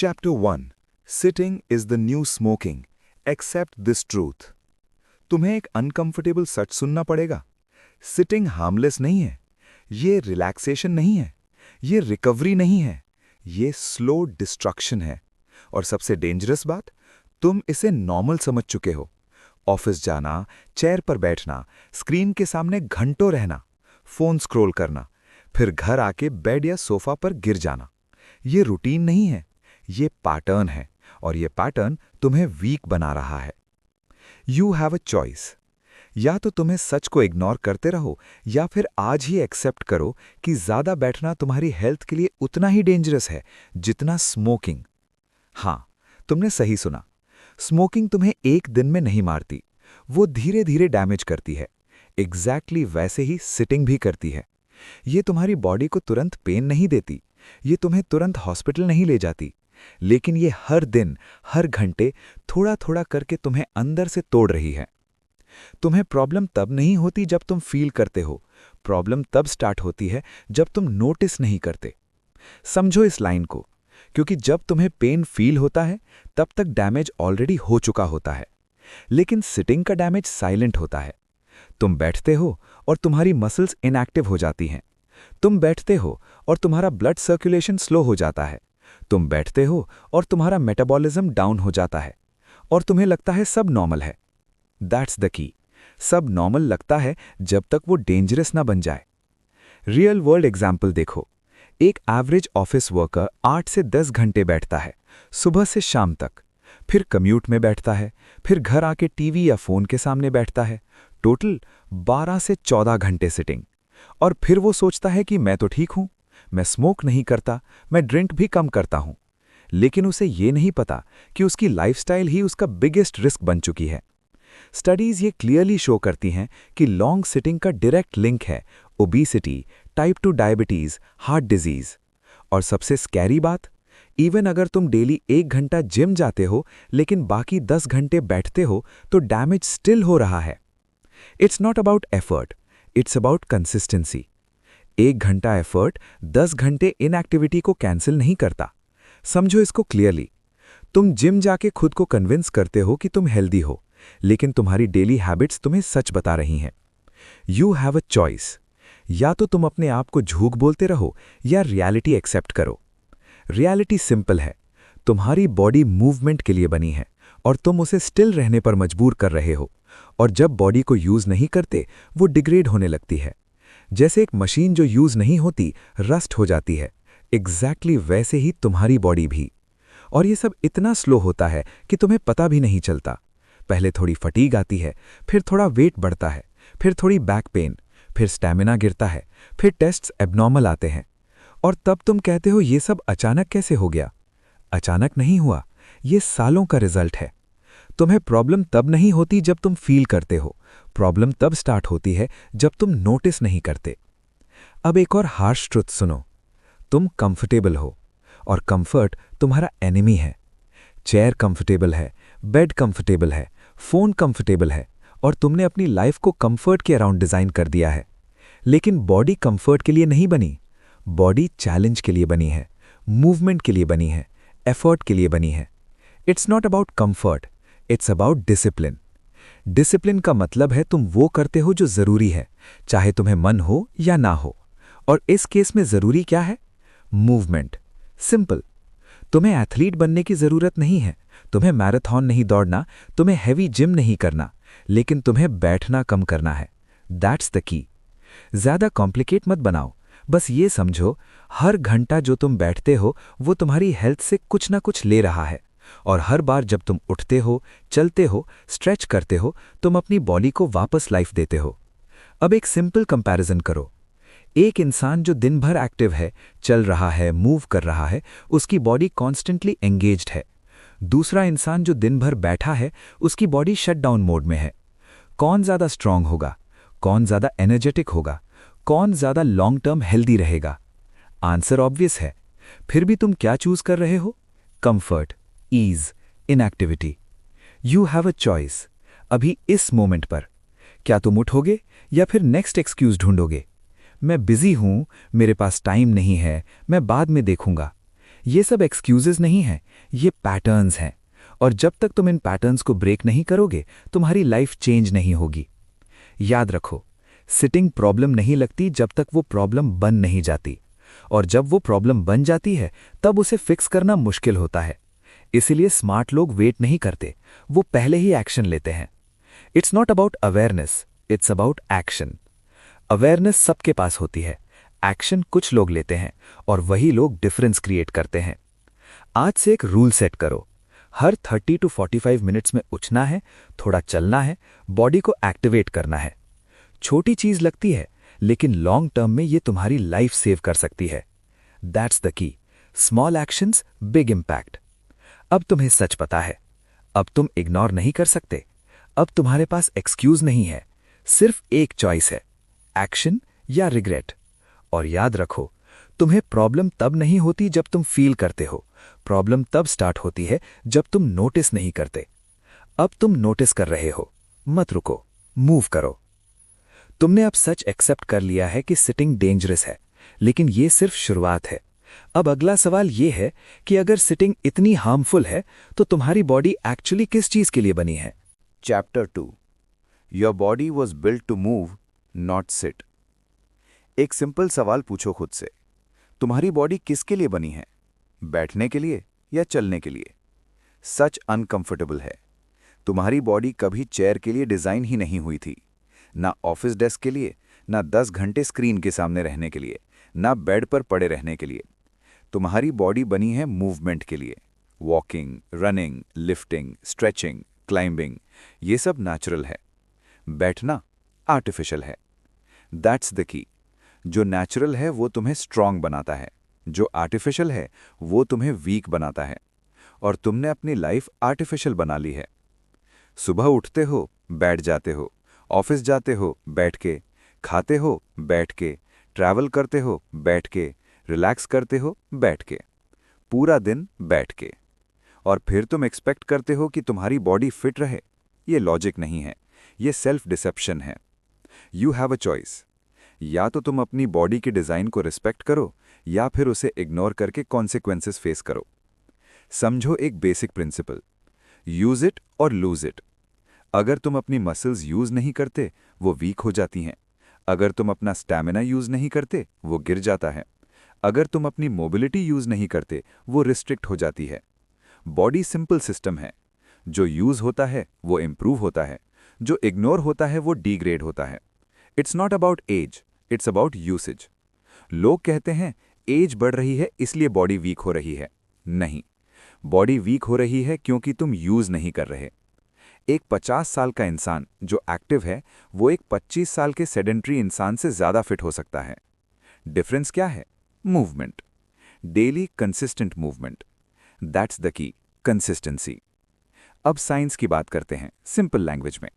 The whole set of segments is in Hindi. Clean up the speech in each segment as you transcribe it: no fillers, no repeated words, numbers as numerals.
Chapter 1 Sitting is the new smoking. Accept this truth. तुम्हें एक अनकंफर्टेबल सच सुनना पड़ेगा। सिटिंग हार्मलेस नहीं है। ये रिलैक्सेशन नहीं है। ये रिकवरी नहीं है। ये स्लो डिस्ट्रक्शन है। और सबसे डेंजरस बात, तुम इसे नॉर्मल समझ चुके हो। ऑफिस जाना, चेयर पर बैठना, स्क्रीन के सामने घंटों रहना, फोन स्क्रॉल करना, फिर घर आके बेड या सोफा पर गिर जाना। ये रूटीन नहीं है, ये पैटर्न है, और ये पैटर्न तुम्हें वीक बना रहा है। You have a choice. या तो तुम्हें सच को इग्नोर करते रहो, या फिर आज ही एक्सेप्ट करो कि ज्यादा बैठना तुम्हारी हेल्थ के लिए उतना ही डेंजरस है जितना स्मोकिंग। हाँ, तुमने सही सुना। स्मोकिंग तुम्हें एक दिन में नहीं मारती, वो धीरे धीरे डैमेज करती है। एग्जैक्टली वैसे ही सिटिंग भी करती है। ये तुम्हारी बॉडी को तुरंत पेन नहीं देती, ये तुम्हें तुरंत हॉस्पिटल नहीं ले जाती, लेकिन ये हर दिन, हर घंटे थोड़ा थोड़ा करके तुम्हें अंदर से तोड़ रही है। तुम्हें प्रॉब्लम तब नहीं होती जब तुम फील करते हो, प्रॉब्लम तब स्टार्ट होती है जब तुम नोटिस नहीं करते। समझो इस लाइन को, क्योंकि जब तुम्हें पेन फील होता है तब तक डैमेज ऑलरेडी हो चुका होता है। लेकिन सिटिंग का डैमेज साइलेंट होता है। तुम बैठते हो और तुम्हारी मसल्स इनएक्टिव हो जाती हैं। तुम बैठते हो और तुम्हारा ब्लड सर्कुलेशन स्लो हो जाता है। तुम बैठते हो और तुम्हारा मेटाबॉलिज्म डाउन हो जाता है, और तुम्हें लगता है सब नॉर्मल है। दैट्स द की। सब नॉर्मल लगता है जब तक वो डेंजरस ना बन जाए। रियल वर्ल्ड एग्जाम्पल देखो। एक एवरेज ऑफिस वर्कर 8 से 10 घंटे बैठता है, सुबह से शाम तक। फिर कम्यूट में बैठता है, फिर घर आके टीवी या फोन के सामने बैठता है। टोटल 12 से 14 घंटे सिटिंग। और फिर वो सोचता है कि मैं तो ठीक हूं, मैं स्मोक नहीं करता, मैं ड्रिंक भी कम करता हूं। लेकिन उसे ये नहीं पता कि उसकी लाइफस्टाइल ही उसका बिगेस्ट रिस्क बन चुकी है। स्टडीज ये क्लियरली शो करती हैं कि लॉन्ग सिटिंग का डायरेक्ट लिंक है obesity, type 2 diabetes, heart disease. और सबसे स्कैरी बात, इवन अगर तुम डेली 1 घंटा जिम जाते हो लेकिन बाकी 10 घंटे बैठते हो तो डैमेज स्टिल हो रहा है। It's not about effort, it's about consistency. 1 घंटा एफर्ट 10 घंटे इनएक्टिविटी को कैंसिल नहीं करता। समझो इसको क्लियरली। तुम जिम जाके खुद को कन्विंस करते हो कि तुम हेल्दी हो, लेकिन तुम्हारी डेली हैबिट्स तुम्हें सच बता रही हैं। You have a choice. या तो तुम अपने आप को झूठ बोलते रहो या रियलिटी एक्सेप्ट करो। रियलिटी सिंपल है, तुम्हारी बॉडी मूवमेंट के लिए बनी है और तुम उसे स्टिल रहने पर मजबूर कर रहे हो। और जब बॉडी को यूज नहीं करते, वो डिग्रेड होने लगती है। जैसे एक मशीन जो यूज नहीं होती रस्ट हो जाती है, एग्जैक्टली वैसे ही तुम्हारी बॉडी भी। और ये सब इतना स्लो होता है कि तुम्हें पता भी नहीं चलता। पहले थोड़ी फटीग आती है, फिर थोड़ा वेट बढ़ता है, फिर थोड़ी बैक पेन, फिर स्टैमिना गिरता है, फिर टेस्ट्स एबनॉर्मल आते हैं। और तब तुम कहते हो ये सब अचानक कैसे हो गया। अचानक नहीं हुआ, ये सालों का रिजल्ट है। तुम्हें प्रॉब्लम तब नहीं होती जब तुम फील करते हो, प्रॉब्लम तब स्टार्ट होती है जब तुम नोटिस नहीं करते। अब एक और हार्श ट्रुथ सुनो। तुम कंफर्टेबल हो, और कंफर्ट तुम्हारा एनिमी है। चेयर कंफर्टेबल है, बेड कंफर्टेबल है, फोन कंफर्टेबल है, और तुमने अपनी लाइफ को कंफर्ट के अराउंड डिजाइन कर दिया है। लेकिन बॉडी कंफर्ट के लिए नहीं बनी, बॉडी चैलेंज के लिए बनी है, मूवमेंट के लिए बनी है, एफर्ट के लिए बनी है। It's not about comfort, it's about discipline. Discipline का मतलब है तुम वो करते हो जो जरूरी है, चाहे तुम्हें मन हो या ना हो। और इस केस में जरूरी क्या है? मूवमेंट। सिंपल। तुम्हें एथलीट बनने की जरूरत नहीं है, तुम्हें मैराथन नहीं दौड़ना, तुम्हें हैवी जिम नहीं करना, लेकिन तुम्हें बैठना कम करना है। दैट्स द की। ज्यादा कॉम्प्लिकेट मत बनाओ, बस ये समझो, हर घंटा जो तुम बैठते हो वो तुम्हारी हेल्थ से कुछ ना कुछ ले रहा है। और हर बार जब तुम उठते हो, चलते हो, स्ट्रेच करते हो, तुम अपनी बॉडी को वापस लाइफ देते हो। अब एक सिंपल कंपैरिजन करो। एक इंसान जो दिन भर एक्टिव है, चल रहा है, मूव कर रहा है, उसकी बॉडी कॉन्स्टेंटली एंगेज्ड है। दूसरा इंसान जो दिन भर बैठा है, उसकी बॉडी शटडाउन मोड में है। कौन ज्यादा स्ट्रांग होगा? कौन ज्यादा एनर्जेटिक होगा? कौन ज्यादा लॉन्ग टर्म हेल्दी रहेगा? आंसर ऑब्वियस है। फिर भी तुम क्या चूज कर रहे हो? Comfort, ease, inactivity. You have a choice. अभी इस मोमेंट पर क्या तुम उठोगे या फिर नेक्स्ट एक्सक्यूज ढूंढोगे? मैं बिजी हूं, मेरे पास टाइम नहीं है, मैं बाद में देखूंगा। ये सब एक्सक्यूजेस नहीं हैं, ये पैटर्न्स हैं। और जब तक तुम इन पैटर्न्स को ब्रेक नहीं करोगे, तुम्हारी लाइफ चेंज नहीं होगी। याद रखो, सिटिंग प्रॉब्लम नहीं लगती जब तक वो प्रॉब्लम बन नहीं जाती, और जब वो प्रॉब्लम बन जाती है तब उसे फिक्स करना मुश्किल होता है। इसीलिए स्मार्ट लोग वेट नहीं करते, वो पहले ही एक्शन लेते हैं। It's not about awareness, it's about action. Awareness सबके पास होती है, एक्शन कुछ लोग लेते हैं, और वही लोग डिफरेंस क्रिएट करते हैं। आज से एक रूल सेट करो, हर 30 to 45 मिनट्स में उठना है, थोड़ा चलना है, बॉडी को एक्टिवेट करना है। छोटी चीज लगती है, लेकिन लॉन्ग टर्म में ये तुम्हारी लाइफ सेव कर सकती है। That's the key, small actions big impact. अब तुम्हें सच पता है, अब तुम इग्नोर नहीं कर सकते, अब तुम्हारे पास एक्सक्यूज नहीं है, सिर्फ एक चॉइस है, एक्शन या रिग्रेट। और याद रखो, तुम्हें प्रॉब्लम तब नहीं होती जब तुम फील करते हो, प्रॉब्लम तब स्टार्ट होती है जब तुम नोटिस नहीं करते। अब तुम नोटिस कर रहे हो, मत रुको, मूव करो। तुमने अब सच एक्सेप्ट कर लिया है कि सिटिंग डेंजरस है, लेकिन ये सिर्फ शुरुआत है। अब अगला सवाल ये है कि अगर सिटिंग इतनी हार्मफुल है तो तुम्हारी बॉडी एक्चुअली किस चीज के लिए बनी है? Chapter 2, your body was built to move, not sit. एक सिंपल सवाल पूछो खुद से, तुम्हारी बॉडी किसके लिए बनी है? बैठने के लिए या चलने के लिए? सच अनकंफर्टेबल है। तुम्हारी बॉडी कभी चेयर के लिए डिजाइन ही नहीं हुई थी, ना ऑफिस डेस्क के लिए, ना 10 घंटे स्क्रीन के सामने रहने के लिए, ना बेड पर पड़े रहने के लिए। तुम्हारी बॉडी बनी है मूवमेंट के लिए। Walking, running, lifting, stretching, climbing, ये सब नेचुरल है। बैठना आर्टिफिशियल है। दैट्स द की। जो नेचुरल है वो तुम्हें स्ट्रांग बनाता है, जो आर्टिफिशियल है वो तुम्हें वीक बनाता है। और तुमने अपनी लाइफ आर्टिफिशियल बना ली है। सुबह उठते हो, बैठ जाते हो, ऑफिस जाते हो बैठ के, खाते हो बैठ के, ट्रैवल करते हो बैठ के, रिलैक्स करते हो बैठ के, पूरा दिन बैठ के। और फिर तुम एक्सपेक्ट करते हो कि तुम्हारी बॉडी फिट रहे। ये लॉजिक नहीं है, ये सेल्फ डिसेप्शन है। You have a choice. या तो तुम अपनी बॉडी के डिजाइन को रिस्पेक्ट करो, या फिर उसे इग्नोर करके कॉन्सिक्वेंसेस फेस करो। समझो एक बेसिक प्रिंसिपल, यूज इट और लूज इट। अगर तुम अपनी मसल्स यूज नहीं करते, वो वीक हो जाती हैं। अगर तुम अपना स्टैमिना यूज नहीं करते, वो गिर जाता है। अगर तुम अपनी मोबिलिटी यूज नहीं करते, वो रिस्ट्रिक्ट हो जाती है। बॉडी सिंपल सिस्टम है। जो यूज होता है वो इंप्रूव होता है, जो इग्नोर होता है वो डिग्रेड होता है। It's not about age, it's about usage. लोग कहते हैं एज बढ़ रही है इसलिए बॉडी वीक हो रही है। नहीं, बॉडी वीक हो रही है क्योंकि तुम यूज नहीं कर रहे। एक 50 साल का इंसान जो एक्टिव है, वो एक 25 साल के सेडेंट्री इंसान से ज्यादा फिट हो सकता है। डिफरेंस क्या है? Movement, daily consistent movement. That's the की, कंसिस्टेंसी। अब साइंस की बात करते हैं सिंपल लैंग्वेज में।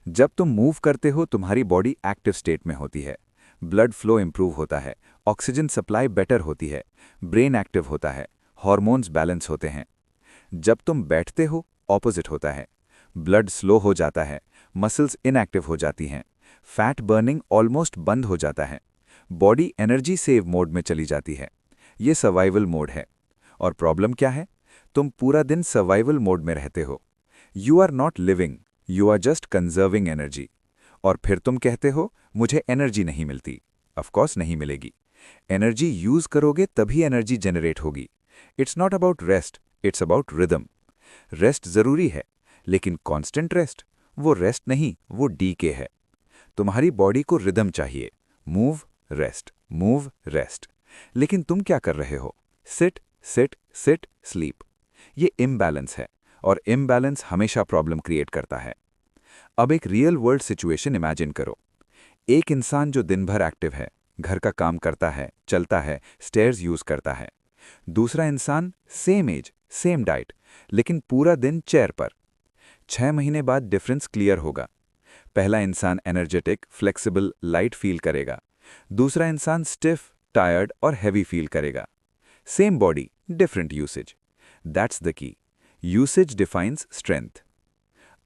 जब तुम मूव करते हो, तुम्हारी बॉडी एक्टिव स्टेट में होती है, ब्लड फ्लो इंप्रूव होता है, ऑक्सीजन सप्लाई बेटर होती है, ब्रेन एक्टिव होता है, हार्मोन्स बैलेंस होते हैं। जब तुम बैठते हो, ऑपोजिट होता है, ब्लड स्लो हो जाता है, मसल्स इनएक्टिव हो जाती हैं, फैट बर्निंग ऑलमोस्ट बंद हो जाता है, बॉडी एनर्जी सेव मोड में चली जाती है। ये सर्वाइवल मोड है। और प्रॉब्लम क्या है? तुम पूरा दिन सर्वाइवल मोड में रहते हो। You are not living, you are just conserving energy. और फिर तुम कहते हो मुझे एनर्जी नहीं मिलती। ऑफकोर्स नहीं मिलेगी। एनर्जी यूज करोगे तभी एनर्जी जनरेट होगी। It's not about rest, it's about rhythm. Rest जरूरी है, लेकिन कांस्टेंट रेस्ट, वो रेस्ट नहीं, वो डीके है। तुम्हारी बॉडी को रिदम चाहिए, मूव रेस्ट, मूव रेस्ट। लेकिन तुम क्या कर रहे हो? Sit sit sit sleep. ये इम्बैलेंस है, और इम्बैलेंस हमेशा प्रॉब्लम क्रिएट करता है। अब एक रियल वर्ल्ड सिचुएशन इमेजिन करो। एक इंसान जो दिन भर एक्टिव है, घर का काम करता है, चलता है, स्टेयर्स यूज करता है। दूसरा इंसान सेम एज, सेम डाइट, लेकिन पूरा दिन चेयर पर। 6 महीने बाद डिफरेंस क्लियर होगा। पहला इंसान एनर्जेटिक, फ्लेक्सिबल, लाइट फील करेगा। दूसरा इंसान स्टिफ, टायर्ड और हैवी फील करेगा। Same body, different usage. That's the की। Usage defines strength.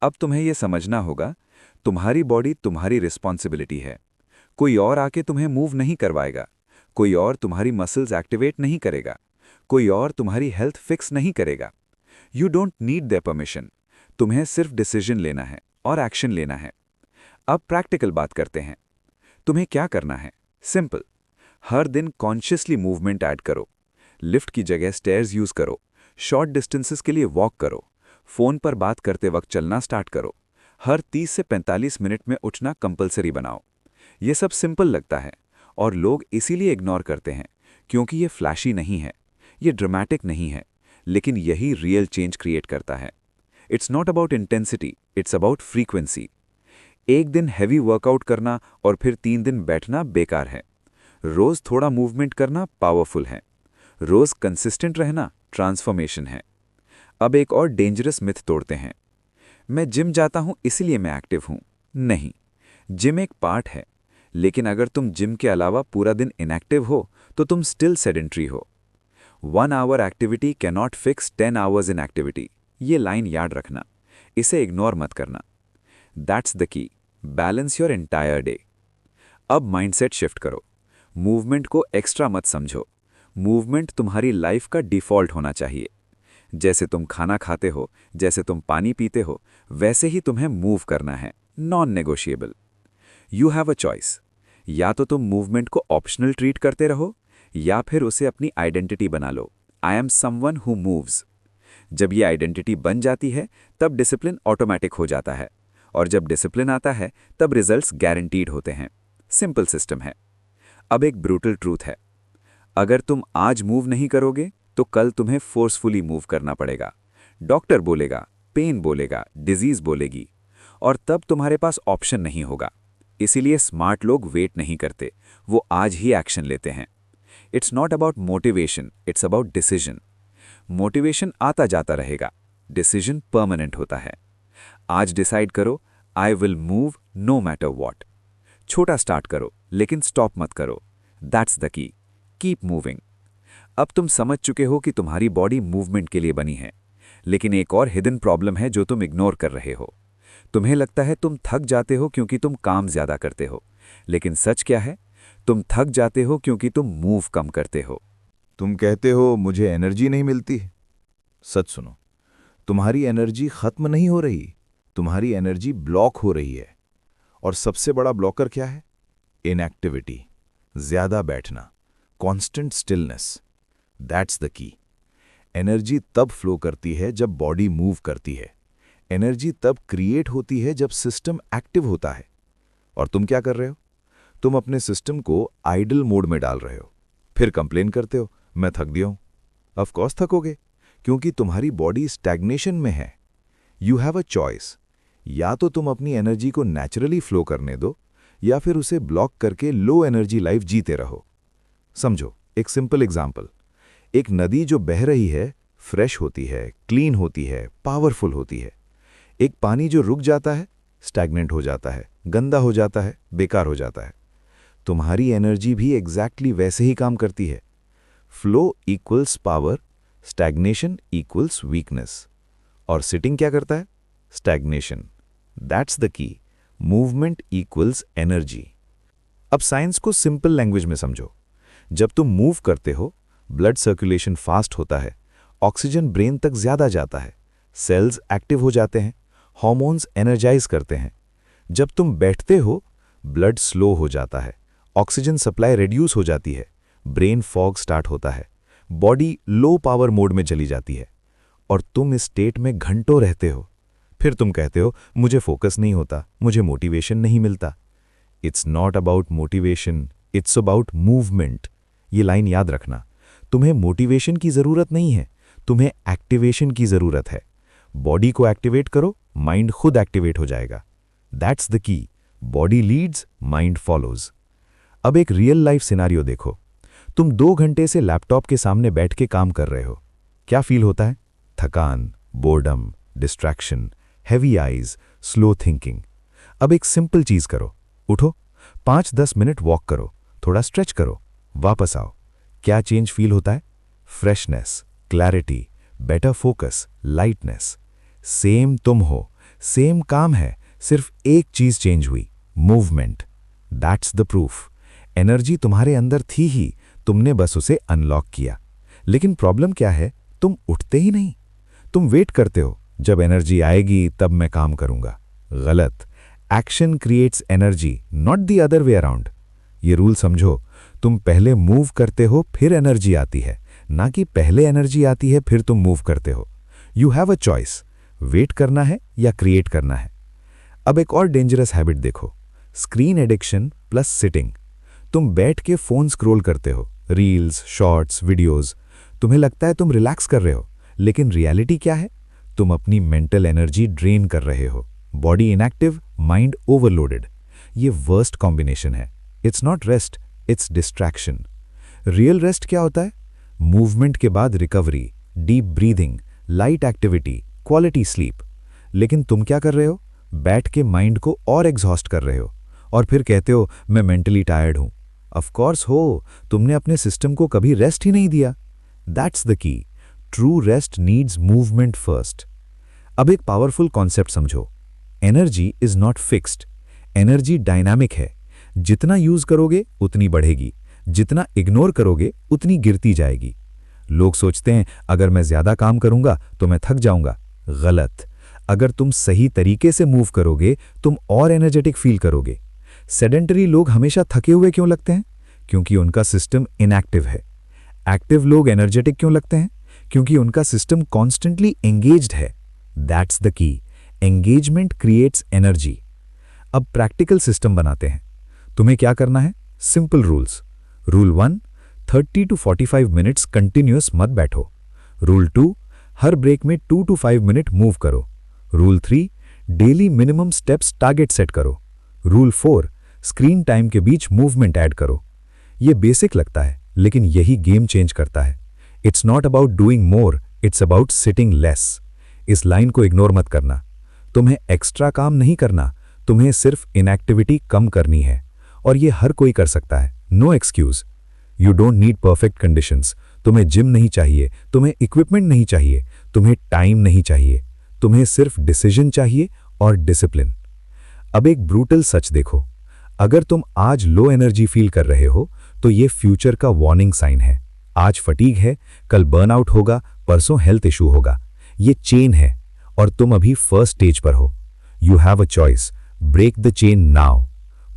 अब तुम्हें यह समझना होगा, तुम्हारी बॉडी तुम्हारी रिस्पॉन्सिबिलिटी है। कोई और आके तुम्हें मूव नहीं करवाएगा, कोई और तुम्हारी मसल्स एक्टिवेट नहीं करेगा, कोई और तुम्हारी हेल्थ फिक्स नहीं करेगा। You don't need their permission. तुम्हें सिर्फ डिसीजन लेना है और एक्शन लेना है। अब प्रैक्टिकल बात करते हैं। तुम्हें क्या करना है? सिंपल। हर दिन कॉन्शियसली मूवमेंट ऐड करो। लिफ्ट की जगह स्टेयर्स यूज करो। शॉर्ट डिस्टेंसेस के लिए वॉक करो। फोन पर बात करते वक्त चलना स्टार्ट करो। हर 30 से 45 मिनट में उठना कंपलसरी बनाओ। ये सब सिंपल लगता है और लोग इसीलिए इग्नोर करते हैं क्योंकि ये फ्लैशी नहीं है, ये ड्रामेटिक नहीं है, लेकिन यही रियल चेंज क्रिएट करता है। It's not about intensity, it's about frequency. एक दिन हैवी वर्कआउट करना और फिर 3 दिन बैठना बेकार है। रोज थोड़ा मूवमेंट करना पावरफुल है। रोज कंसिस्टेंट रहना ट्रांसफॉर्मेशन है। अब एक और डेंजरस मिथ तोड़ते हैं। मैं जिम जाता हूं इसलिए मैं एक्टिव हूं। नहीं, जिम एक पार्ट है, लेकिन अगर तुम जिम के अलावा पूरा दिन इनएक्टिव हो तो तुम स्टिल सेडेंट्री हो। 1 hour activity can not fix 10 hours inactivity. ये लाइन याद रखना, इसे इग्नोर मत करना। That's the key. Balance your entire day. अब माइंडसेट शिफ्ट करो। मूवमेंट को एक्स्ट्रा मत समझो। मूवमेंट तुम्हारी लाइफ का डिफॉल्ट होना चाहिए। जैसे तुम खाना खाते हो, जैसे तुम पानी पीते हो, वैसे ही तुम्हें मूव करना है, non negotiable. You have a choice. या तो तुम मूवमेंट को ऑप्शनल ट्रीट करते रहो या फिर उसे अपनी आइडेंटिटी बना लो। I am someone who moves. जब ये आइडेंटिटी बन जाती है तब डिसिप्लिन ऑटोमेटिक हो जाता है, और जब डिसिप्लिन आता है तब रिजल्ट्स गारंटीड होते हैं। सिंपल सिस्टम है। अब एक ब्रूटल ट्रूथ है। अगर तुम आज मूव नहीं करोगे तो कल तुम्हें फोर्सफुली मूव करना पड़ेगा। डॉक्टर बोलेगा, पेन बोलेगा, डिजीज बोलेगी, और तब तुम्हारे पास ऑप्शन नहीं होगा। इसीलिए स्मार्ट लोग वेट नहीं करते, वो आज ही एक्शन लेते हैं। It's not about motivation, it's about decision. Motivation आता जाता रहेगा, डिसीजन परमानेंट होता है। आज डिसाइड करो, I will move no matter what. छोटा स्टार्ट करो लेकिन स्टॉप मत करो। That's the key. Keep moving. अब तुम समझ चुके हो कि तुम्हारी बॉडी मूवमेंट के लिए बनी है, लेकिन एक और हिडन प्रॉब्लम है जो तुम इग्नोर कर रहे हो। तुम्हें लगता है तुम थक जाते हो क्योंकि तुम काम ज्यादा करते हो, लेकिन सच क्या है? तुम थक जाते हो क्योंकि तुम मूव कम करते हो। तुम कहते हो मुझे एनर्जी नहीं मिलती। सच सुनो, तुम्हारी एनर्जी खत्म नहीं हो रही, तुम्हारी एनर्जी ब्लॉक हो रही है। और सबसे बड़ा ब्लॉकर क्या है? इनएक्टिविटी, ज्यादा बैठना, कांस्टेंट स्टिलनेस। दैट्स द की। एनर्जी तब फ्लो करती है जब बॉडी मूव करती है। एनर्जी तब क्रिएट होती है जब सिस्टम एक्टिव होता है। और तुम क्या कर रहे हो? तुम अपने सिस्टम को आइडल मोड में डाल रहे हो, फिर कंप्लेन करते हो मैं थक गया हूं। ऑफ कोर्स थकोगे, क्योंकि तुम्हारी बॉडी स्टैग्नेशन में है। You have a choice. या तो तुम अपनी एनर्जी को नेचुरली फ्लो करने दो या फिर उसे ब्लॉक करके लो एनर्जी लाइफ जीते रहो। समझो, एक सिंपल एग्जाम्पल। एक नदी जो बह रही है फ्रेश होती है, क्लीन होती है, पावरफुल होती है। एक पानी जो रुक जाता है स्टैग्नेंट हो जाता है, गंदा हो जाता है, बेकार हो जाता है। तुम्हारी एनर्जी भी एग्जैक्टली वैसे ही काम करती है। Flow equals power, stagnation equals weakness. और सिटिंग क्या करता है? स्टैग्नेशन। दैट्स द की। Movement equals energy. अब साइंस को सिंपल लैंग्वेज में समझो। जब तुम मूव करते हो, ब्लड सर्कुलेशन फास्ट होता है, ऑक्सीजन ब्रेन तक ज्यादा जाता है, सेल्स एक्टिव हो जाते हैं, हार्मोन्स एनर्जाइज करते हैं। जब तुम बैठते हो, ब्लड स्लो हो जाता है, ऑक्सीजन सप्लाई रिड्यूस हो जाती है, ब्रेन फॉग स्टार्ट होता है, बॉडी लो पावर मोड में चली जाती है, और तुम इस स्टेट में घंटों रहते हो। फिर तुम कहते हो मुझे फोकस नहीं होता, मुझे मोटिवेशन नहीं मिलता। It's not about motivation, it's about movement. ये लाइन याद रखना। तुम्हें मोटिवेशन की जरूरत नहीं है, तुम्हें एक्टिवेशन की जरूरत है। बॉडी को एक्टिवेट करो, माइंड खुद एक्टिवेट हो जाएगा। That's the key. Body leads, mind follows. अब एक रियल लाइफ सिनारियो देखो। तुम 2 घंटे से लैपटॉप के सामने बैठ के काम कर रहे हो। क्या फील होता है? थकान, boredom, distraction, heavy eyes, slow thinking. अब एक सिंपल चीज करो, उठो, 5-10 मिनट वॉक करो, थोड़ा स्ट्रेच करो, वापस आओ। क्या चेंज फील होता है? Freshness, clarity, better focus, lightness. Same तुम हो, सेम काम है, सिर्फ एक चीज चेंज हुई, movement. That's the proof. Energy तुम्हारे अंदर थी ही, तुमने बस उसे अनलॉक किया। लेकिन प्रॉब्लम क्या है, तुम उठते ही नहीं। तुम वेट करते हो, जब एनर्जी आएगी तब मैं काम करूंगा। गलत। Action creates energy, not the other way around. ये रूल समझो, तुम पहले मूव करते हो फिर एनर्जी आती है, ना कि पहले एनर्जी आती है फिर तुम मूव करते हो। You have a choice, wait करना है या क्रिएट करना है। अब एक और डेंजरस हैबिट देखो, स्क्रीन एडिक्शन प्लस सिटिंग। तुम बैठ के फोन स्क्रॉल करते हो, रील्स, शॉर्ट्स, वीडियोस। तुम्हें लगता है तुम रिलैक्स कर रहे हो, लेकिन रियलिटी क्या है? तुम अपनी मेंटल एनर्जी ड्रेन कर रहे हो। Body inactive, mind overloaded. ये वर्स्ट कॉम्बिनेशन है। It's not rest, it's distraction. Real rest क्या होता है? मूवमेंट के बाद recovery, deep breathing, light activity, quality sleep. लेकिन तुम क्या कर रहे हो? बैठ के माइंड को और एग्जॉस्ट कर रहे हो, और फिर कहते हो मैं मेंटली टायर्ड हूं। ऑफ कोर्स हो, तुमने अपने सिस्टम को कभी रेस्ट ही नहीं दिया। दैट्स द की। True rest needs movement first. अब एक पावरफुल कॉन्सेप्ट समझो, energy is not fixed. Energy dynamic है। जितना यूज करोगे उतनी बढ़ेगी, जितना इग्नोर करोगे उतनी गिरती जाएगी। लोग सोचते हैं अगर मैं ज्यादा काम करूंगा तो मैं थक जाऊंगा। गलत। अगर तुम सही तरीके से मूव करोगे तुम और एनर्जेटिक फील करोगे। सेडेंटरी लोग हमेशा थके हुए क्यों लगते हैं? क्योंकि उनका सिस्टम इनएक्टिव है। एक्टिव लोग एनर्जेटिक क्यों लगते हैं? क्योंकि उनका सिस्टम कॉन्स्टेंटली एंगेज्ड है। दैट्स द की। Engagement creates energy. अब प्रैक्टिकल सिस्टम बनाते हैं। तुम्हें क्या करना है? Simple rules. Rule 1, 30 to 45 minutes continuous मत बैठो। रूल 2, हर ब्रेक में 2 to 5 मिनट मूव करो। Rule 3, daily minimum steps target set करो। रूल 4, स्क्रीन टाइम के बीच मूवमेंट ऐड करो। ये बेसिक लगता है, लेकिन यही गेम चेंज करता है। It's not about doing more, it's about sitting less. इस लाइन को इग्नोर मत करना। तुम्हें एक्स्ट्रा काम नहीं करना, तुम्हें सिर्फ इनएक्टिविटी कम करनी है, और ये हर कोई कर सकता है। No excuse. You don't need perfect conditions. तुम्हें जिम नहीं चाहिए, तुम्हें इक्विपमेंट नहीं चाहिए, तुम्हें टाइम नहीं चाहिए, तुम्हें सिर्फ डिसीजन चाहिए और डिसिप्लिन। अब एक ब्रूटल सच देखो, अगर तुम आज लो एनर्जी फील कर रहे हो तो ये फ्यूचर का वार्निंग साइन है। आज फटीग है, कल बर्नआउट होगा, परसों हेल्थ इशू होगा। ये चेन है, और तुम अभी फर्स्ट स्टेज पर हो। You have a choice, break the chain now.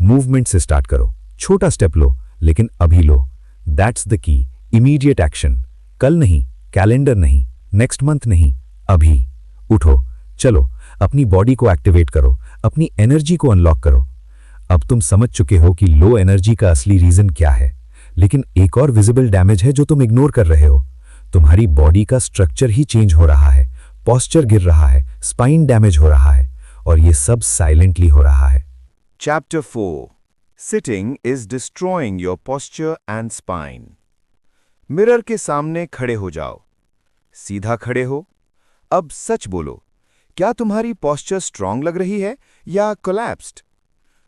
Movement से स्टार्ट करो, छोटा स्टेप लो, लेकिन अभी लो। That's the key. Immediate action. कल नहीं, कैलेंडर नहीं, नेक्स्ट मंथ नहीं, अभी। उठो, चलो, अपनी बॉडी को एक्टिवेट करो, अपनी एनर्जी को अनलॉक करो। अब तुम समझ चुके हो कि लो एनर्जी का असली रीजन क्या है, लेकिन एक और विजिबल डैमेज है जो तुम इग्नोर कर रहे हो। तुम्हारी बॉडी का स्ट्रक्चर ही चेंज हो रहा है, पॉस्चर गिर रहा है, स्पाइन डैमेज हो रहा है, और ये सब साइलेंटली हो रहा है। Chapter 4. Sitting is destroying your posture and spine. Mirror के सामने खड़े हो जाओ। सीधा खड़े हो। अब सच बोलो, क्या तुम्हारी पॉस्चर स्ट्रांग लग रही है या collapsed?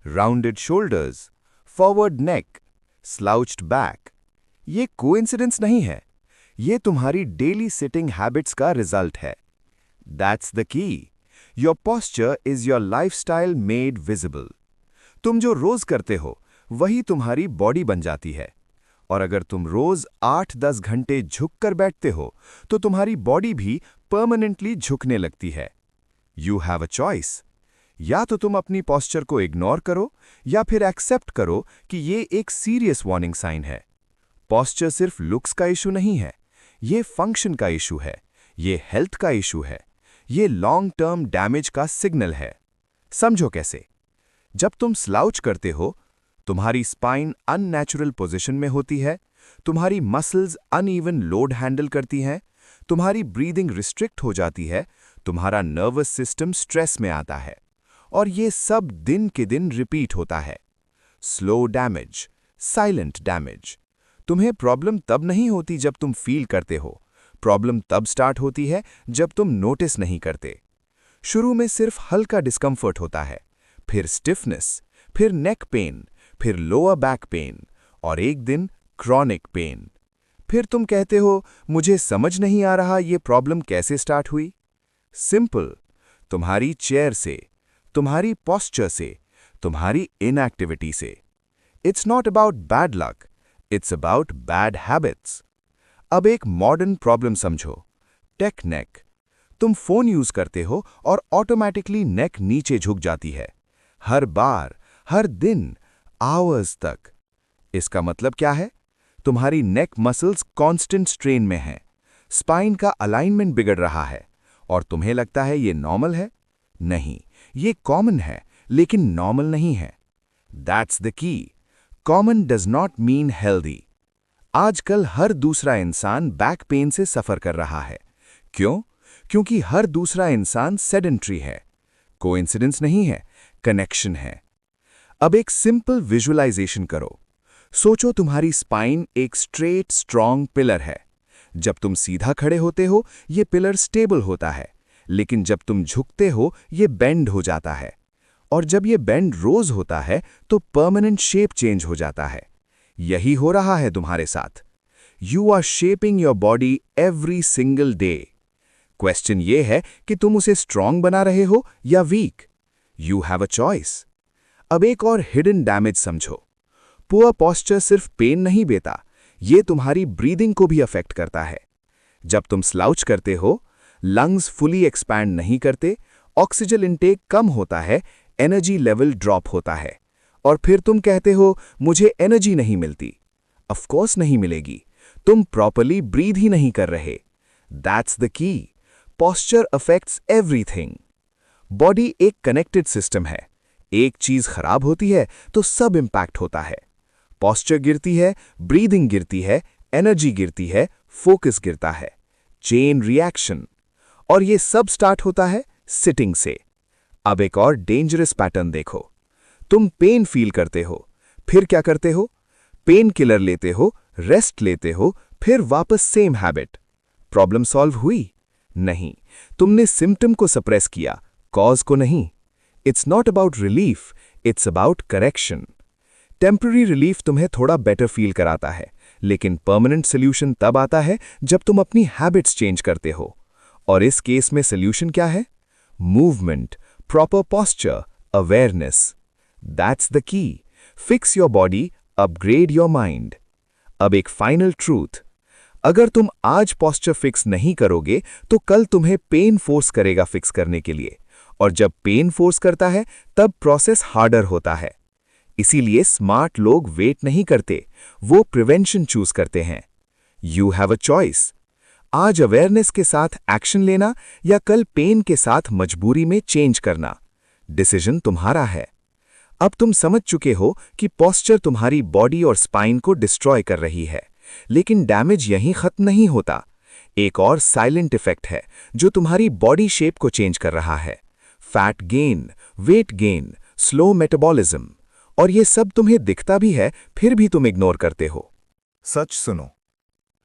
Rounded shoulders, forward neck, slouched back, ये कोइंसिडेंस नहीं है। ये तुम्हारी डेली सिटिंग हैबिट्स का रिजल्ट है। That's the key. Your posture is your lifestyle made visible. तुम जो रोज करते हो वही तुम्हारी बॉडी बन जाती है, और अगर तुम रोज 8-10 घंटे झुककर बैठते हो तो तुम्हारी बॉडी भी परमानेंटली झुकने लगती है। You have a choice. या तो तुम अपनी पॉस्चर को इग्नोर करो, या फिर एक्सेप्ट करो कि ये एक सीरियस वार्निंग साइन है। पॉस्चर सिर्फ लुक्स का इशू नहीं है, ये फंक्शन का इशू है, ये हेल्थ का इशू है, ये लॉन्ग टर्म डैमेज का सिग्नल है। समझो कैसे। जब तुम स्लाउच करते हो, तुम्हारी स्पाइन अननेचुरल पोजीशन में होती है, तुम्हारी मसल्स अनइवन लोड हैंडल करती हैं, तुम्हारी ब्रीदिंग रिस्ट्रिक्ट हो जाती है, तुम्हारा नर्वस सिस्टम स्ट्रेस में आता है, और ये सब दिन के दिन रिपीट होता है। Slow damage, silent damage. तुम्हें प्रॉब्लम तब नहीं होती जब तुम फील करते हो, प्रॉब्लम तब स्टार्ट होती है जब तुम नोटिस नहीं करते। शुरू में सिर्फ हल्का डिस्कंफर्ट होता है, फिर स्टिफनेस, फिर नेक पेन, फिर लोअर बैक पेन, और एक दिन क्रॉनिक पेन। फिर तुम कहते हो मुझे समझ नहीं आ रहा ये प्रॉब्लम कैसे स्टार्ट हुई। सिंपल, तुम्हारी चेयर से, तुम्हारी पॉस्चर से, तुम्हारी इनएक्टिविटी से। It's not about bad luck, it's about bad habits. अब एक मॉडर्न प्रॉब्लम समझो, टेक नेक। तुम फोन यूज करते हो और ऑटोमेटिकली नेक नीचे झुक जाती है, हर बार, हर दिन, आवर्स तक। इसका मतलब क्या है? तुम्हारी नेक मसल्स कांस्टेंट स्ट्रेन में हैं, स्पाइन का अलाइनमेंट बिगड़ रहा है, और तुम्हें लगता है ये नॉर्मल है? नहीं, ये कॉमन है, लेकिन नॉर्मल नहीं है। दैट्स द की। Common does not mean healthy. आजकल हर दूसरा इंसान बैक पेन से सफर कर रहा है। क्यों? क्योंकि हर दूसरा इंसान सेडेंट्री है। कोइंसिडेंस नहीं है, कनेक्शन है। अब एक सिंपल विजुअलाइजेशन करो। सोचो तुम्हारी स्पाइन एक स्ट्रेट स्ट्रॉन्ग पिलर है। जब तुम सीधा खड़े होते हो, ये पिलर स्टेबल होता है, लेकिन जब तुम झुकते हो, ये बेंड हो जाता है। और जब ये बेंड रोज होता है, तो परमानेंट शेप चेंज हो जाता है। यही हो रहा है तुम्हारे साथ। You are shaping your body every single day. Question ये है कि तुम उसे स्ट्रॉन्ग बना रहे हो या weak. You have a choice. अब एक और हिडन डैमेज समझो। पुअर पॉस्चर सिर्फ पेन नहीं देता, ये तुम्हारी ब्रीदिंग को भी अफेक्ट करता है। जब तुम स्लाउच करते हो, लंग्स फुली एक्सपैंड नहीं करते, ऑक्सीजन इनटेक कम होता है, एनर्जी लेवल ड्रॉप होता है, और फिर तुम कहते हो मुझे एनर्जी नहीं मिलती। ऑफ कोर्स नहीं मिलेगी, तुम प्रॉपर्ली ब्रीथ ही नहीं कर रहे। That's the key. Posture affects everything. Body एक कनेक्टेड सिस्टम है। एक चीज खराब होती है तो सब इंपैक्ट होता है। पॉस्चर गिरती है, ब्रीदिंग गिरती है, एनर्जी गिरती है, फोकस गिरता है। Chain reaction. और ये सब स्टार्ट होता है सिटिंग से। अब एक और डेंजरस पैटर्न देखो। तुम पेन फील करते हो, फिर क्या करते हो? पेन किलर लेते हो, रेस्ट लेते हो, फिर वापस सेम हैबिट। प्रॉब्लम सॉल्व हुई? नहीं, तुमने सिम्टम को सप्रेस किया, कॉज को नहीं। It's not about relief, it's about correction. Temporary relief तुम्हें थोड़ा बेटर फील कराता है, लेकिन परमानेंट सोल्यूशन तब आता है जब तुम अपनी हैबिट्स चेंज करते हो। और इस केस में सोल्यूशन क्या है? Movement, proper posture, awareness. That's the key. Fix your body, upgrade your mind. अब एक फाइनल ट्रूथ। अगर तुम आज पॉस्चर फिक्स नहीं करोगे, तो कल तुम्हें पेन फोर्स करेगा फिक्स करने के लिए, और जब पेन फोर्स करता है, तब प्रोसेस हार्डर होता है। इसीलिए स्मार्ट लोग वेट नहीं करते, वो प्रिवेंशन चूज करते हैं। You have a choice. आज अवेयरनेस के साथ एक्शन लेना या कल पेन के साथ मजबूरी में चेंज करना। डिसीजन तुम्हारा है। अब तुम समझ चुके हो कि पॉस्चर तुम्हारी बॉडी और स्पाइन को डिस्ट्रॉय कर रही है, लेकिन डैमेज यहीं खत्म नहीं होता। एक और साइलेंट इफेक्ट है जो तुम्हारी बॉडी शेप को चेंज कर रहा है। Fat gain, weight gain, slow metabolism. और ये सब तुम्हें दिखता भी है, फिर भी तुम इग्नोर करते हो। सच सुनो,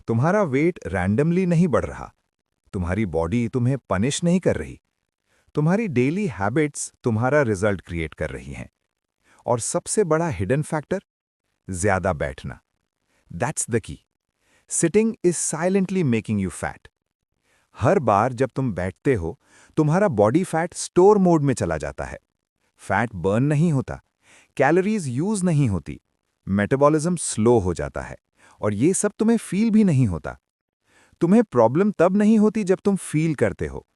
तुम्हारा वेट रैंडमली नहीं बढ़ रहा। तुम्हारी बॉडी तुम्हें पनिश नहीं कर रही। तुम्हारी डेली हैबिट्स तुम्हारा रिजल्ट क्रिएट कर रही हैं। और सबसे बड़ा हिडन फैक्टर, ज्यादा बैठना। That's the key. Sitting is silently making you fat. हर बार जब तुम बैठते हो, तुम्हारा बॉडी फैट स्टोर मोड में चला जाता है। फैट बर्न नहीं होता, कैलोरीज यूज नहीं होती, मेटाबॉलिज्म स्लो हो जाता है, और ये सब तुम्हें फील भी नहीं होता। तुम्हें प्रॉब्लम तब नहीं होती जब तुम फील करते हो।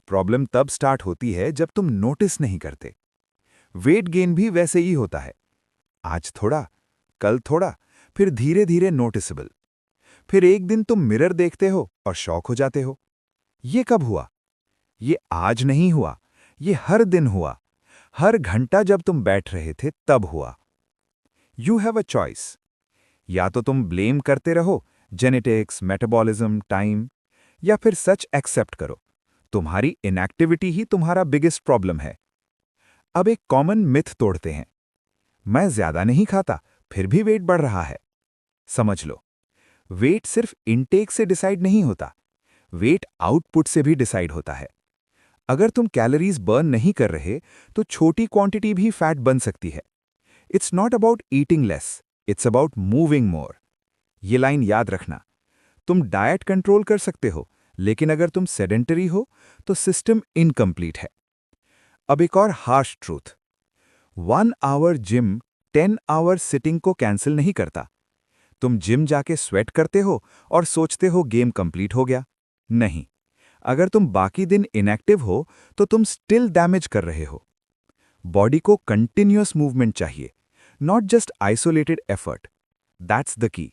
प्रॉब्लम तब स्टार्ट होती है जब तुम नोटिस नहीं करते। वेट गेन भी वैसे ही होता है। आज थोड़ा, कल थोड़ा, फिर धीरे धीरे नोटिसेबल। फिर एक दिन तुम मिरर देखते हो और शॉक हो जाते हो। ये कब हुआ? ये आज नहीं हुआ, ये हर दिन हुआ। हर घंटा जब तुम बैठ रहे थे तब हुआ। You have a choice. या तो तुम ब्लेम करते रहो, जेनेटिक्स, मेटाबॉलिज्म, टाइम, या फिर सच एक्सेप्ट करो, तुम्हारी इनएक्टिविटी ही तुम्हारा बिगेस्ट प्रॉब्लम है। अब एक कॉमन मिथ तोड़ते हैं। मैं ज्यादा नहीं खाता, फिर भी वेट बढ़ रहा है। समझ लो, वेट सिर्फ इनटेक से डिसाइड नहीं होता, वेट आउटपुट से भी डिसाइड होता है। अगर तुम कैलोरीज बर्न नहीं कर रहे, तो छोटी क्वांटिटी भी फैट बन सकती है। It's not about eating less, it's about moving more. ये लाइन याद रखना। तुम डाइट कंट्रोल कर सकते हो, लेकिन अगर तुम सेडेंटरी हो, तो सिस्टम इनकम्प्लीट है। अब एक और harsh truth. 1 hour gym 10 hour sitting को कैंसिल नहीं करता। तुम जिम जाके स्वेट करते हो और सोचते हो गेम कंप्लीट हो गया? नहीं। अगर तुम बाकी दिन इनएक्टिव हो तो तुम स्टिल डैमेज कर रहे हो। बॉडी को कंटिन्यूअस मूवमेंट चाहिए, not just isolated effort. That's the key.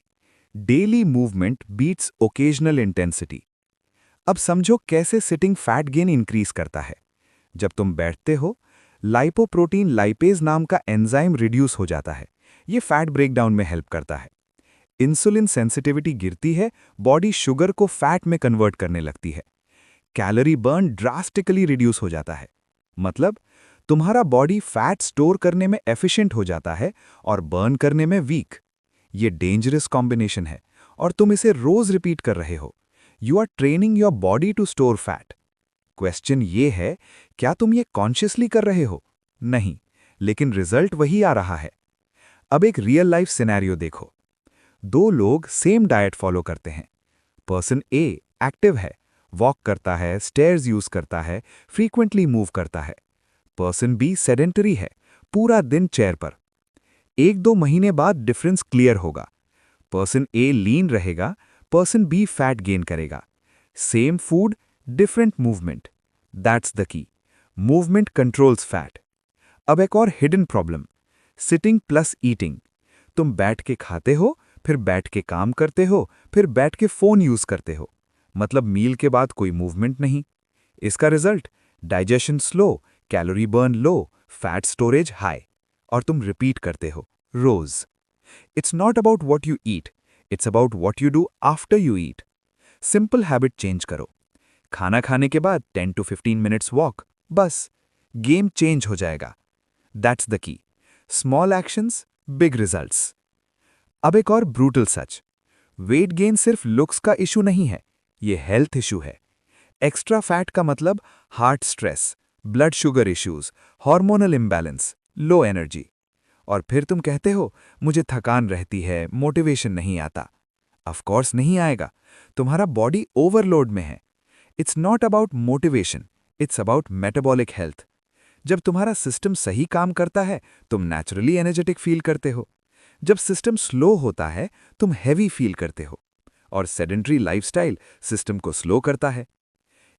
Daily movement beats occasional intensity. अब समझो कैसे सिटिंग फैट गेन इंक्रीज करता है। जब तुम बैठते हो, लाइपोप्रोटीन लाइपेज नाम का एंजाइम रिड्यूस हो जाता है। ये फैट ब्रेकडाउन में हेल्प करता है। इंसुलिन सेंसिटिविटी गिरती है, बॉडी शुगर को फैट में कन्वर्ट करने लगती है। कैलोरी बर्न ड्रास्टिकली रिड्यूस हो जाता है। मतलब तुम्हारा बॉडी फैट स्टोर करने में एफिशिएंट हो जाता है और बर्न करने में वीक। ये डेंजरस कॉम्बिनेशन है और तुम इसे रोज रिपीट कर रहे हो। You are training your body to store fat. Question ये है, क्या तुम ये कॉन्शियसली कर रहे हो? नहीं, लेकिन रिजल्ट वही आ रहा है। अब एक रियल लाइफ सिनेरियो देखो। दो लोग सेम डाइट फॉलो करते हैं। पर्सन ए एक्टिव है, वॉक करता है, स्टेयर्स यूज करता है, फ्रीक्वेंटली मूव करता है। पर्सन बी सेडेंटरी है, पूरा दिन चेयर पर। 1-2 महीने बाद डिफरेंस क्लियर होगा। पर्सन ए लीन रहेगा, पर्सन बी फैट गेन करेगा। Same food, different movement. That's the की। Movement controls fat. अब एक और hidden problem, sitting plus eating. तुम बैठ के खाते हो, फिर बैठ के काम करते हो, फिर बैठ के फोन यूज करते हो। मतलब मील के बाद कोई मूवमेंट नहीं। इसका result digestion slow, calorie burn low, fat storage high. और तुम रिपीट करते हो रोज। It's not about what you eat, it's about what you do after you eat. Simple habit change करो। खाना खाने के बाद 10 to 15 मिनट्स वॉक, बस गेम चेंज हो जाएगा। That's the key. Small actions, big results. अब एक और ब्रूटल सच, वेट गेन सिर्फ लुक्स का इशू नहीं है, ये हेल्थ इशू है। एक्स्ट्रा फैट का मतलब heart stress, blood sugar issues, hormonal imbalance, low energy. और फिर तुम कहते हो मुझे थकान रहती है, मोटिवेशन नहीं आता। ऑफ कोर्स नहीं आएगा, तुम्हारा बॉडी ओवरलोड में है। It's not about motivation, it's about metabolic health. जब तुम्हारा सिस्टम सही काम करता है, तुम नेचुरली एनर्जेटिक फील करते हो। जब सिस्टम स्लो होता है, तुम हैवी फील करते हो। और सेडेंट्री लाइफस्टाइल सिस्टम को स्लो करता है।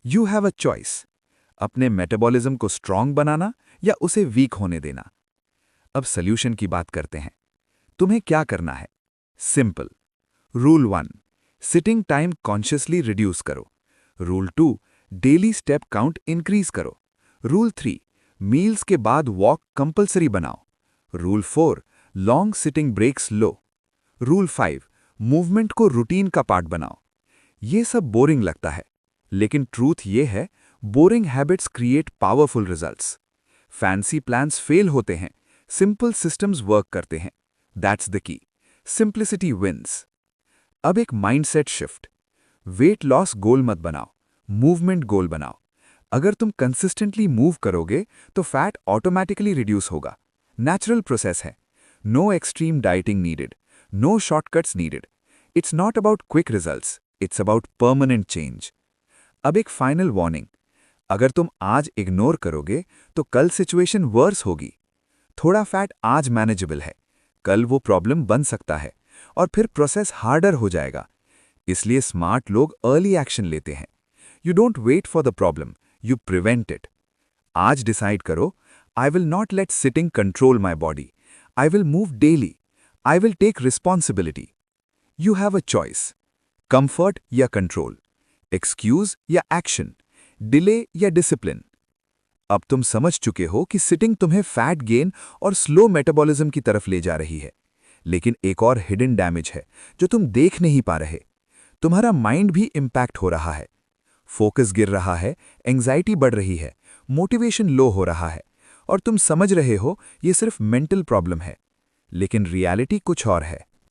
यू हैव अ चॉइस, अपने मेटाबॉलिज्म को स्ट्रांग बनाना या उसे वीक होने देना। अब सॉल्यूशन की बात करते हैं। तुम्हें क्या करना है? Simple. Rule 1, sitting time consciously reduce करो। Rule 2, daily step count increase करो। रूल 3, मील्स के बाद वॉक कंपल्सरी बनाओ। रूल 4, लॉन्ग सिटिंग ब्रेक्स लो। रूल 5, मूवमेंट को रूटीन का पार्ट बनाओ। ये सब बोरिंग लगता है, लेकिन ट्रूथ ये है, boring habits create powerful results. Fancy plans fail होते हैं, सिंपल सिस्टम्स वर्क करते हैं। That's the key. Simplicity wins. अब एक mindset shift. Weight loss goal मत बनाओ, मूवमेंट गोल बनाओ। अगर तुम कंसिस्टेंटली मूव करोगे तो फैट ऑटोमेटिकली रिड्यूस होगा। नेचुरल प्रोसेस है। No extreme dieting needed, no shortcuts needed. It's not about quick results, it's about permanent change. अब एक फाइनल वार्निंग, अगर तुम आज इग्नोर करोगे तो कल सिचुएशन वर्स होगी। थोड़ा फैट आज मैनेजेबल है, कल वो प्रॉब्लम बन सकता है और फिर प्रोसेस हार्डर हो जाएगा। इसलिए स्मार्ट लोग अर्ली एक्शन लेते हैं। You don't wait for the problem, you prevent it. आज डिसाइड करो, I will not let sitting control my body, I will move daily, I will take responsibility. You have a choice, comfort या कंट्रोल, एक्सक्यूज या एक्शन, डिले या डिसिप्लिन। अब तुम समझ चुके हो कि सिटिंग तुम्हें फैट गेन और स्लो मेटाबॉलिज्म की तरफ ले जा रही है। लेकिन एक और हिडन डैमेज है जो तुम देख नहीं पा रहे। तुम्हारा माइंड भी इंपैक्ट हो रहा है। फोकस गिर रहा है, एंजाइटी बढ़ रही है, मोटिवेशन लो हो रहा है और तुम समझ रहे हो ये सिर्फ मेंटल प्रॉब्लम है। लेकिन रियलिटी कुछ और है।